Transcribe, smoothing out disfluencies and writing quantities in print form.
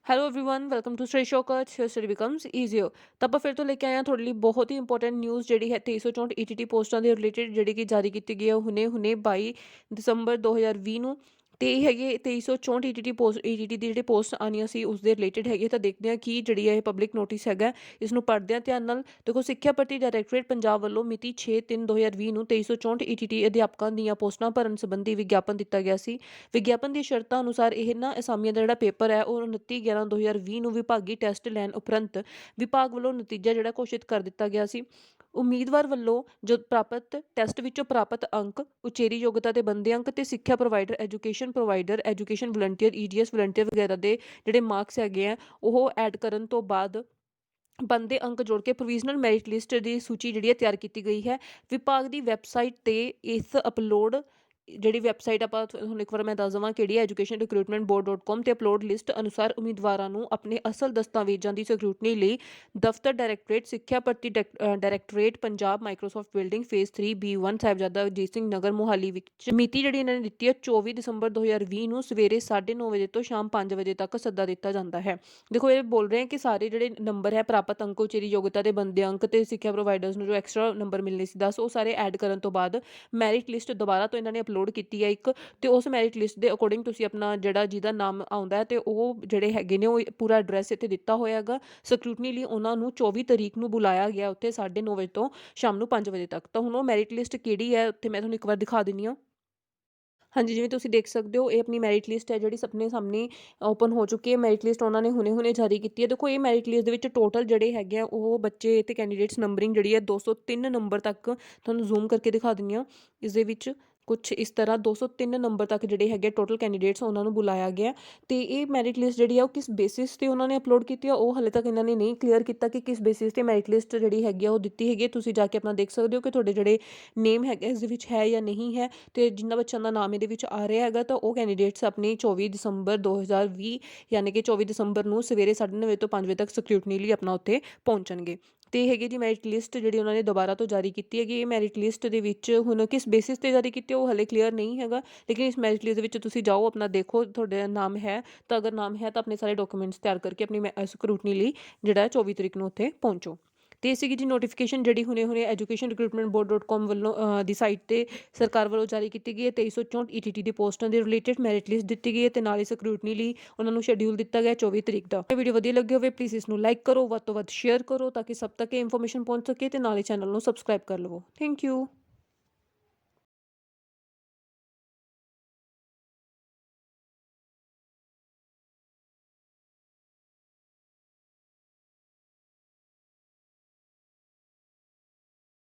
Hello everyone welcome to study Shaukat here study becomes easier. ਤਾਂ ਆਪਾਂ ਫਿਰ ਤੋਂ ਲੈ ਕੇ ਆਏ ਹਾਂ ਤੁਹਾਡੇ ਲਈ ਬਹੁਤ ਹੀ ਇੰਪੋਰਟੈਂਟ ਨਿਊਜ਼ ਜਿਹੜੀ ਹੈ 2364 ETT ਪੋਸਟਾਂ ਦੇ ਰਿਲੇਟਡ ਜਿਹੜੀ ਕਿ ਜਾਰੀ ਕੀਤੀ ਗਈ ਹੈ ਹੁਣੇ 22 ਦਸੰਬਰ 2020 ਨੂੰ। ਤੇ ਇਹ ਹੈਗੇ 2364 ETT ਦੀ ਜਿਹੜੇ ਪੋਸਟ ਆਉਣੀਆਂ ਸੀ ਉਸ ਦੇ ਰਿਲੇਟਡ ਹੈਗੇ। ਤਾਂ ਦੇਖਦੇ ਹਾਂ ਕੀ ਜਿਹੜੀ ਹੈ ਇਹ ਪਬਲਿਕ ਨੋਟਿਸ ਹੈਗਾ, ਇਸ ਨੂੰ ਪੜ੍ਹਦੇ ਹਾਂ ਧਿਆਨ ਨਾਲ। ਦੇਖੋ, ਸਿੱਖਿਆ ਭਰਤੀ ਡਾਇਰੈਕਟੋਰੇਟ ਪੰਜਾਬ ਵੱਲੋਂ ਮਿਤੀ 6/3/2020 ਨੂੰ 2364 ETT ਅਧਿਆਪਕਾਂ ਦੀਆਂ ਪੋਸਟਾਂ ਭਰਨ ਸੰਬੰਧੀ ਵਿਗਿਆਪਨ ਦਿੱਤਾ ਗਿਆ ਸੀ। ਵਿਗਿਆਪਨ ਦੀ ਸ਼ਰਤਾਂ ਅਨੁਸਾਰ ਇਹਨਾਂ ਅਸਾਮੀਆਂ ਦਾ ਜਿਹੜਾ ਪੇਪਰ ਹੈ ਉਹ 29/11/2020 ਨੂੰ ਵਿਭਾਗੀ ਟੈਸਟ ਲੈਣ ਉਪਰੰਤ ਵਿਭਾਗ ਵੱਲੋਂ ਨਤੀਜਾ ਜਿਹੜਾ ਘੋਸ਼ਿਤ ਕਰ ਦਿੱਤਾ ਗਿਆ ਸੀ। ਉਮੀਦਵਾਰ ਵੱਲੋਂ ਜੋ ਪ੍ਰਾਪਤ ਟੈਸਟ ਵਿੱਚੋਂ ਪ੍ਰਾਪਤ ਅੰਕ, ਉਚੇਰੀ ਯੋਗਤਾ ਦੇ ਬੰਦੇ ਅੰਕ ਤੇ ਸਿੱਖਿਆ provider, education volunteer, EDS volunteer ਵਗੈਰਾ ਦੇ ਜਿਹੜੇ ਮਾਰਕਸ ਹੈਗੇ ਆ ਉਹ ਐਡ ਕਰਨ ਤੋਂ ਬਾਅਦ ਬਣਦੇ ਅੰਕ ਜੋੜ ਕੇ ਪ੍ਰੋਵੀਜ਼ਨਲ ਮੈਰਿਟ ਲਿਸਟ ਦੀ ਸੂਚੀ ਜਿਹੜੀ ਹੈ ਤਿਆਰ ਕੀਤੀ ਗਈ ਹੈ। ਵਿਭਾਗ ਦੀ ਵੈਬਸਾਈਟ ਤੇ ਇਸ ਅਪਲੋਡ ਜਿਹੜੀ ਵੈਬਸਾਈਟ ਆਪਾਂ ਤੁਹਾਨੂੰ ਇੱਕ ਵਾਰ ਮੈਂ ਦੱਸ ਦੇਵਾਂ ਕਿਹੜੀ ਹੈ, education-recruitment-board.com ਤੇ ਅਪਲੋਡ ਲਿਸਟ ਅਨੁਸਾਰ ਉਮੀਦਵਾਰਾਂ ਨੂੰ ਆਪਣੇ ਅਸਲ ਦਸਤਾਵੇਜ਼ਾਂ ਦੀ ਸਕਰੂਟਨੀ ਲਈ ਦਫ਼ਤਰ ਡਾਇਰੈਕਟੋਰੇਟ ਸਿੱਖਿਆ ਭਰਤੀ directorate Punjab Microsoft building phase 3 B1 Sahibzada Ajit Singh Nagar Mohali ਵਿੱਚ ਮਿਤੀ ਜਿਹੜੀ ਇਹਨਾਂ ਨੇ ਦਿੱਤੀ ਹੈ 24 ਦਸੰਬਰ 2020 ਨੂੰ ਸਵੇਰੇ 9:30 ਵਜੇ ਤੋਂ ਸ਼ਾਮ 5 ਵਜੇ ਤੱਕ ਸੱਦਾ ਦਿੱਤਾ ਜਾਂਦਾ ਹੈ। ਦੇਖੋ, ਇਹ ਬੋਲ ਰਹੇ ਹੈ ਕਿ ਸਾਰੇ ਜਿਹੜੇ ਨੰਬਰ ਹੈ ਪ੍ਰਾਪਤ ਅੰਕ, ਉਚੇਰੀ ਯੋਗਤਾ ਦੇ ਬੰਦੇ ਅੰਕ ਤੇ ਸਿੱਖਿਆ ਪ੍ਰੋਵਾਈਡਰਸ ਨੂੰ ਜੋ ਐਕਸਟਰਾ ਨੰਬਰ ਮਿਲਣੇ ਸੀ 10, ਉਹ ਸਾਰੇ ਐਡ ਕਰਨ ਤੋਂ ਬਾਅਦ ਮੈਰਿਟ ਲਿਸਟ ਦੁਬਾਰਾ ਤੋਂ ਇਹਨਾਂ ਨੇ ਅਪਲੋਡ ਕੀਤੀ ਹੈ ਇੱਕ। ਤੇ ਉਸ ਮੈਰਿਟ ਲਿਸਟ ਦੇ ਅਕੋਰਡਿੰਗ ਤੁਸੀਂ ਆਪਣਾ ਜਿਹੜਾ ਜਿਹਦਾ ਨਾਮ ਆਉਂਦਾ ਹੈ ਤੇ ਉਹ ਜਿਹੜੇ ਹੈਗੇ ਨੇ ਉਹ ਪੂਰਾ ਐਡਰੈਸ ਇੱਥੇ ਦਿੱਤਾ ਹੋਇਆ ਹੈਗਾ। ਸਕਰੂਟਨੀ ਲਈ ਉਹਨਾਂ ਨੂੰ 24 ਤਰੀਕ ਨੂੰ ਬੁਲਾਇਆ ਗਿਆ ਉੱਥੇ 9:30 ਵਜੇ ਤੋਂ ਸ਼ਾਮ ਨੂੰ 5 ਵਜੇ ਤੱਕ। ਤਾਂ ਹੁਣ ਉਹ ਮੈਰਿਟ ਲਿਸਟ ਕਿਹੜੀ ਹੈ ਉੱਥੇ ਮੈਂ ਤੁਹਾਨੂੰ ਇੱਕ ਵਾਰ ਦਿਖਾ ਦਿੰਦੀ ਹਾਂ। ਹਾਂਜੀ, ਜਿਵੇਂ ਤੁਸੀਂ ਦੇਖ ਸਕਦੇ ਹੋ ਇਹ ਆਪਣੀ ਮੈਰਿਟ ਲਿਸਟ ਹੈ ਜਿਹੜੀ ਆਪਣੇ ਸਾਹਮਣੇ ਓਪਨ ਹੋ ਚੁੱਕੀ ਹੈ। ਮੈਰਿਟ ਲਿਸਟ ਉਹਨਾਂ ਨੇ ਹੁਣੇ ਜਾਰੀ ਕੀਤੀ ਹੈ। ਦੇਖੋ, ਇਹ ਮੈਰਿਟ ਲਿਸਟ ਦੇ ਵਿੱਚ ਟੋਟਲ ਜਿਹੜੇ ਹੈਗੇ ਆ ਉਹ ਬੱਚੇ ਤੇ ਕੈਂਡੀਡੇਟਸ ਨੰਬਰਿੰਗ ਜਿਹੜੀ ਹੈ 203 ਨੰਬਰ ਤੱਕ ਤੁਹਾਨੂੰ ਜ਼ੂਮ ਕਰਕੇ ਦਿਖਾ ਦਿੰਦੀ ਹਾਂ। ਇਸ ਦੇ ਵਿੱਚ ਕੁਛ ਇਸ ਤਰ੍ਹਾਂ 203 ਨੰਬਰ ਤੱਕ ਜਿਹੜੇ ਹੈਗੇ ਟੋਟਲ ਕੈਂਡੀਡੇਟਸ ਉਹਨਾਂ ਨੂੰ ਬੁਲਾਇਆ ਗਿਆ। ਤੇ ਇਹ ਮੈਰਿਟ ਲਿਸਟ ਜਿਹੜੀ ਆ ਉਹ ਕਿਸ ਬੇਸਿਸ ਤੇ ਉਹਨਾਂ ਨੇ ਅਪਲੋਡ ਕੀਤੀ ਆ ਉਹ ਹਾਲੇ ਤੱਕ ਇਹਨਾਂ ਨੇ ਨਹੀਂ ਕਲੀਅਰ ਕੀਤਾ ਕਿ ਕਿਸ ਬੇਸਿਸ ਤੇ ਮੈਰਿਟ ਲਿਸਟ ਜਿਹੜੀ ਹੈਗੀ ਆ ਉਹ ਦਿੱਤੀ ਹੈਗੀ। ਤੁਸੀਂ ਜਾ ਕੇ ਆਪਣਾ ਦੇਖ ਸਕਦੇ ਹੋ ਕਿ ਤੁਹਾਡੇ ਜਿਹੜੇ ਨੇਮ ਹੈਗੇ ਇਸ ਦੇ ਵਿੱਚ ਹੈ ਜਾਂ ਨਹੀਂ ਹੈ। ਤੇ ਜਿਨ੍ਹਾਂ ਬੱਚਿਆਂ ਦਾ ਨਾਮ ਇਹਦੇ ਵਿੱਚ ਆ ਰਿਹਾ ਹੈਗਾ ਤਾਂ ਉਹ ਕੈਂਡੀਡੇਟਸ ਆਪਣੀ 24 ਦਸੰਬਰ 2020 ਯਾਨੀ ਕਿ 24 ਦਸੰਬਰ ਨੂੰ ਸਵੇਰੇ 9:30 ਵਜੇ ਤੋਂ 5 ਵਜੇ ਤੱਕ ਸਕਰੂਟਨੀ ਲਈ ਆਪਣਾ ਉੱਥੇ ਪਹੁੰਚਣਗੇ। ਤੇ ਇਹ ਹੈਗੀ ਜੀ ਮੈਰਿਟ ਲਿਸਟ ਜਿਹੜੀ ਉਹਨਾਂ ਨੇ ਦੁਬਾਰਾ ਤੋਂ ਜਾਰੀ ਕੀਤੀ ਹੈਗੀ। ਇਹ ਮੈਰਿਟ ਲਿਸਟ ਦੇ ਵਿੱਚ ਹੁਣ ਕਿਸ ਬੇਸਿਸ ਤੇ ਜਾਰੀ ਕੀਤੀ ਉਹ ਹਲੇ ਕਲੀਅਰ ਨਹੀਂ ਹੈਗਾ, ਲੇਕਿਨ ਇਸ ਮੈਰਿਟ ਲਿਸਟ ਦੇ ਵਿੱਚ ਤੁਸੀਂ ਜਾਓ ਆਪਣਾ ਦੇਖੋ ਤੁਹਾਡਾ ਨਾਮ ਹੈ ਤਾਂ ਅਗਰ ਨਾਮ ਹੈ ਤਾਂ ਆਪਣੇ ਸਾਰੇ ਡਾਕੂਮੈਂਟਸ ਤਿਆਰ ਕਰਕੇ ਆਪਣੀ ਸਕਰੂਟਨੀ ਲਈ ਜਿਹੜਾ 24 ਤਰੀਕ ਨੂੰ ਉੱਥੇ ਪਹੁੰਚੋ। ਤੇ ਇਹ ਸੀਗੀ ਜੀ ਨੋਟੀਫਿਕੇਸ਼ਨ ਜਿਹੜੀ ਹੁਣੇ education-recruitment-board.com ਵੱਲੋਂ ਦੀ ਸਾਈਟ ਤੇ ਸਰਕਾਰ ਵੱਲੋਂ ਜਾਰੀ ਕੀਤੀ ਗਈ ਹੈ। 2364 ETT ਦੀ ਪੋਸਟਾਂ ਦੇ ਰਿਲੇਟਡ ਮੈਰਿਟ ਲਿਸਟ ਦਿੱਤੀ ਗਈ ਹੈ ਤੇ ਨਾਲ ਹੀ ਸਕਰੂਟਨੀ ਲਈ ਉਹਨਾਂ ਨੂੰ ਸ਼ੈਡਿਊਲ ਦਿੱਤਾ ਗਿਆ 24 ਤਰੀਕ ਦਾ। ਇਹ ਵੀਡੀਓ ਵਧੀਆ ਲੱਗੀ ਹੋਵੇ ਪਲੀਜ਼ ਇਸ ਨੂੰ ਲਾਈਕ ਕਰੋ, ਵੱਧ ਤੋਂ ਵੱਧ ਸ਼ੇਅਰ ਕਰੋ ਤਾਂ ਕਿ ਸਭ ਤੱਕ ਇਹ ਇਨਫੋਰਮੇਸ਼ਨ ਪਹੁੰਚ ਸਕੇ ਤੇ ਨਾਲ ਹੀ ਚੈਨਲ ਨੂੰ ਸਬਸਕ੍ਰਾਈਬ ਕਰ ਲਵੋ। Thank you.